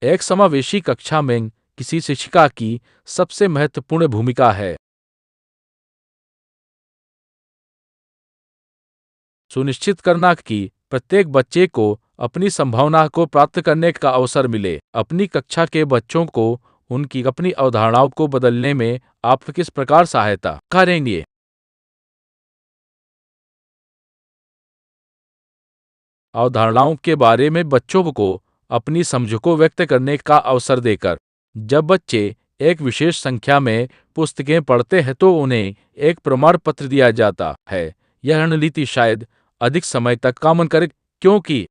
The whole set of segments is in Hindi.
एक समावेशी कक्षा में किसी शिक्षिका की सबसे महत्वपूर्ण भूमिका है सुनिश्चित करना कि प्रत्येक बच्चे को अपनी संभावना को प्राप्त करने का अवसर मिले। अपनी कक्षा के बच्चों को उनकी अपनी अवधारणाओं को बदलने में आप किस प्रकार सहायता करेंगे? अवधारणाओं के बारे में बच्चों को अपनी समझ को व्यक्त करने का अवसर देकर। जब बच्चे एक विशेष संख्या में पुस्तकें पढ़ते हैं तो उन्हें एक प्रमाण पत्र दिया जाता है। यह रणनीति शायद अधिक समय तक काम करे, क्योंकि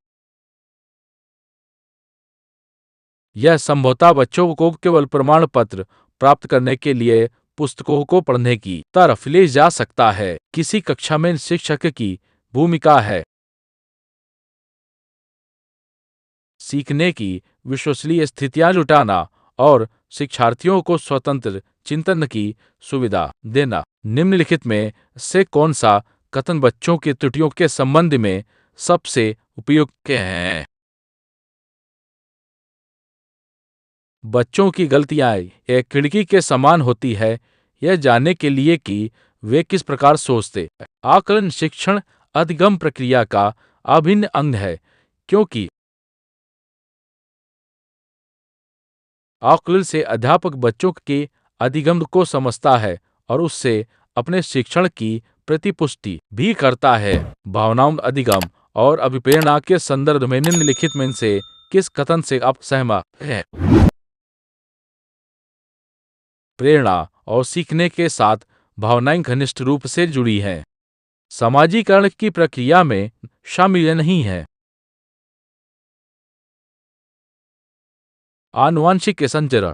यह संभवतः बच्चों को केवल प्रमाण पत्र प्राप्त करने के लिए पुस्तकों को पढ़ने की तरफ ले जा सकता है। किसी कक्षा में शिक्षक की भूमिका है सीखने की विश्वसनीय स्थितियां जुटाना और शिक्षार्थियों को स्वतंत्र चिंतन की सुविधा देना। निम्नलिखित में से कौन सा कथन बच्चों की त्रुटियों के संबंध में सबसे उपयुक्त है? बच्चों की गलतियां एक खिड़की के समान होती है, यह जानने के लिए कि वे किस प्रकार सोचते हैं। आकलन शिक्षण अधिगम प्रक्रिया का अभिन्न अंग है, क्योंकि आकलन से अध्यापक बच्चों के अधिगम को समझता है और उससे अपने शिक्षण की प्रतिपुष्टि भी करता है। भावनाओं अधिगम और अभिप्रेरणा के संदर्भ में निम्नलिखित में से किस कथन से आप सहमत हैं? प्रेरणा और सीखने के साथ भावनाएं घनिष्ठ रूप से जुड़ी हैं। समाजीकरण की प्रक्रिया में शामिल नहीं है। आनुवंशिक संचरण